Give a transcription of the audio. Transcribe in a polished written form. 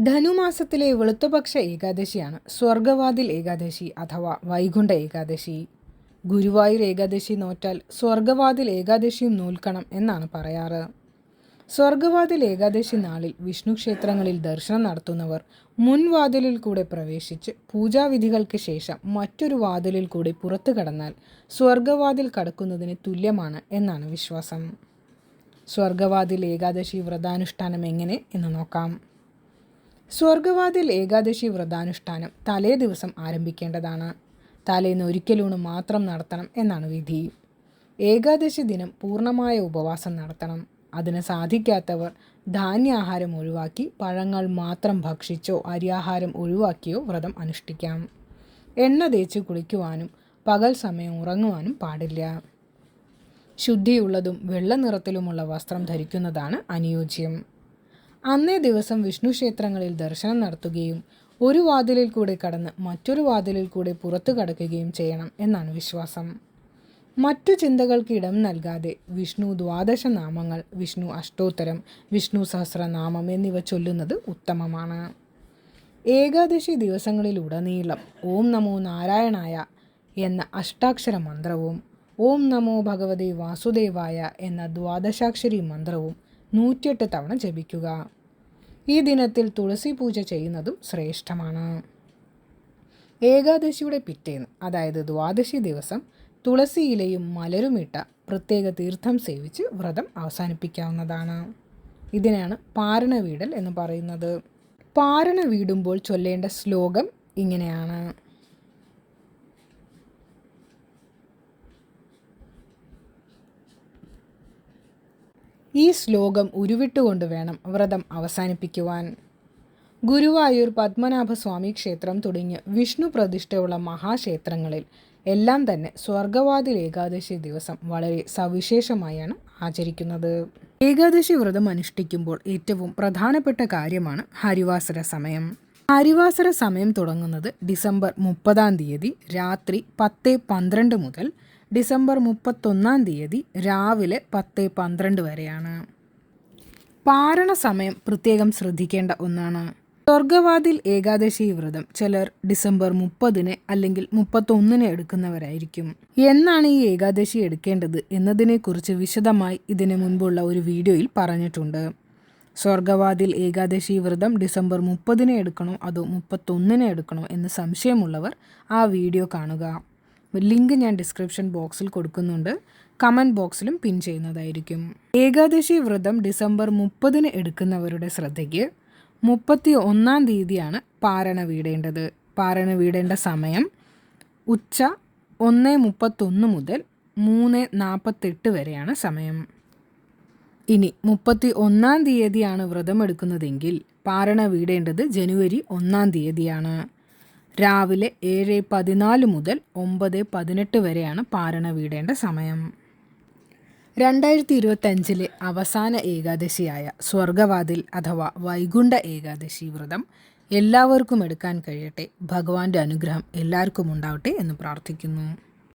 ധനുമാസത്തിലെ വെളുത്തപക്ഷ ഏകാദശിയാണ് സ്വർഗവാതിൽ ഏകാദശി അഥവാ വൈകുണ്ഠ ഏകാദശി. ഗുരുവായൂർ ഏകാദശി നോറ്റാൽ സ്വർഗവാതിൽ ഏകാദശിയും നോൽക്കണം എന്നാണ് പറയാറ്. സ്വർഗവാതിൽ ഏകാദശി നാളിൽ വിഷ്ണു ക്ഷേത്രങ്ങളിൽ ദർശനം നടത്തുന്നവർ മുൻവാതിലിൽ കൂടെ പ്രവേശിച്ച് പൂജാവിധികൾക്ക് ശേഷം മറ്റൊരു വാതിലിൽ കൂടി പുറത്തു കടന്നാൽ സ്വർഗവാതിൽ കടക്കുന്നതിന് തുല്യമാണ് എന്നാണ് വിശ്വാസം. സ്വർഗവാതിൽ ഏകാദശി വ്രതാനുഷ്ഠാനം എങ്ങനെ എന്ന് നോക്കാം. സ്വർഗവാതിൽ ഏകാദശി വ്രതാനുഷ്ഠാനം തലേ ദിവസം ആരംഭിക്കേണ്ടതാണ്. തലേന്ന് ഒരിക്കലൂണ് മാത്രം നടത്തണം എന്നാണ് വിധി. ഏകാദശി ദിനം പൂർണ്ണമായ ഉപവാസം നടത്തണം. അതിന് സാധിക്കാത്തവർ ധാന്യാഹാരം ഒഴിവാക്കി പഴങ്ങൾ മാത്രം ഭക്ഷിച്ചോ അരിയാഹാരം ഒഴിവാക്കിയോ വ്രതം അനുഷ്ഠിക്കാം. എണ്ണ തേച്ച് കുളിക്കുവാനും പകൽ സമയം ഉറങ്ങുവാനും പാടില്ല. ശുദ്ധിയുള്ളതും വെള്ള നിറത്തിലുമുള്ള വസ്ത്രം ധരിക്കുന്നതാണ് അനുയോജ്യം. അന്നേ ദിവസം വിഷ്ണു ക്ഷേത്രങ്ങളിൽ ദർശനം നടത്തുകയും ഒരു വാതിലിൽ കൂടെ കടന്ന് മറ്റൊരു വാതിലിൽ കൂടെ പുറത്തു കടക്കുകയും ചെയ്യണം എന്നാണ് വിശ്വാസം. മറ്റു ചിന്തകൾക്ക് ഇടം നൽകാതെ വിഷ്ണു ദ്വാദശ നാമങ്ങൾ, വിഷ്ണു അഷ്ടോത്തരം, വിഷ്ണു സഹസ്രനാമം എന്നിവ ചൊല്ലുന്നത് ഉത്തമമാണ്. ഏകാദശി ദിവസങ്ങളിലുടനീളം ഓം നമോ നാരായണായ എന്ന അഷ്ടാക്ഷര മന്ത്രവും ഓം നമോ ഭഗവതേ വാസുദേവായ എന്ന ദ്വാദശാക്ഷരി മന്ത്രവും 108 തവണ ജപിക്കുക. ഈ ദിനത്തിൽ തുളസി പൂജ ചെയ്യുന്നതും ശ്രേഷ്ഠമാണ്. ഏകാദശിയുടെ പിറ്റേന്ന്, അതായത് ദ്വാദശി ദിവസം, തുളസി ഇലയും മലരുമിട്ട പ്രത്യേക തീർത്ഥം സേവിച്ച് വ്രതം അവസാനിപ്പിക്കാവുന്നതാണ്. ഇതിനാണ് പാരണ വീടൽ എന്ന് പറയുന്നത്. പാരണ വീടുമ്പോൾ ചൊല്ലേണ്ട ശ്ലോകം ഇങ്ങനെയാണ്. ഈ ശ്ലോകം ഉരുവിട്ടുകൊണ്ട് വേണം വ്രതം അവസാനിപ്പിക്കുവാൻ. ഗുരുവായൂർ പത്മനാഭസ്വാമി ക്ഷേത്രം തുടങ്ങിയ വിഷ്ണു പ്രതിഷ്ഠയുള്ള മഹാക്ഷേത്രങ്ങളിൽ എല്ലാം തന്നെ സ്വർഗവാതിൽ ഏകാദശി ദിവസം വളരെ സവിശേഷമായാണ് ആചരിക്കുന്നത്. ഏകാദശി വ്രതം അനുഷ്ഠിക്കുമ്പോൾ ഏറ്റവും പ്രധാനപ്പെട്ട കാര്യമാണ് ഹരിവാസര സമയം. ഹരിവാസര സമയം തുടങ്ങുന്നത് ഡിസംബർ 30 രാത്രി 10:12 മുതൽ ഡിസംബർ 31 രാവിലെ 10:12 വരെയാണ്. പാരണ സമയം പ്രത്യേകം ശ്രദ്ധിക്കേണ്ട ഒന്നാണ്. സ്വർഗവാതിൽ ഏകാദശി വ്രതം ചിലർ ഡിസംബർ 30 അല്ലെങ്കിൽ 31 എടുക്കുന്നവരായിരിക്കും. എന്നാണ് ഈ ഏകാദശി എടുക്കേണ്ടത് എന്നതിനെക്കുറിച്ച് വിശദമായി ഇതിനു മുൻപുള്ള ഒരു വീഡിയോയിൽ പറഞ്ഞിട്ടുണ്ട്. സ്വർഗവാതിൽ ഏകാദശി വ്രതം ഡിസംബർ 30 എടുക്കണോ അതോ 31 എടുക്കണോ എന്ന് സംശയമുള്ളവർ ആ വീഡിയോ കാണുക. ലിങ്ക് ഞാൻ ഡിസ്ക്രിപ്ഷൻ ബോക്സിൽ കൊടുക്കുന്നുണ്ട്. കമൻറ്റ് ബോക്സിലും പിൻ ചെയ്യുന്നതായിരിക്കും. ഏകാദശി വ്രതം ഡിസംബർ 30 എടുക്കുന്നവരുടെ ശ്രദ്ധയ്ക്ക് 31 പാരണ വീടേണ്ടത്. പാരണ വീടേണ്ട സമയം ഉച്ച 1:31 മുതൽ 3:48 വരെയാണ് സമയം. ഇനി 31 വ്രതം എടുക്കുന്നതെങ്കിൽ പാരണ വീടേണ്ടത് ജനുവരി 1 രാവിലെ 7:14 മുതൽ 9:18 വരെയാണ് പാരണ വീടേണ്ട സമയം. 2025 അവസാന ഏകാദശിയായ സ്വർഗവാതിൽ അഥവാ വൈകുണ്ഠ ഏകാദശി വ്രതം എല്ലാവർക്കും എടുക്കാൻ കഴിയട്ടെ. ഭഗവാന്റെ അനുഗ്രഹം എല്ലാവർക്കും ഉണ്ടാവട്ടെ എന്ന് പ്രാർത്ഥിക്കുന്നു.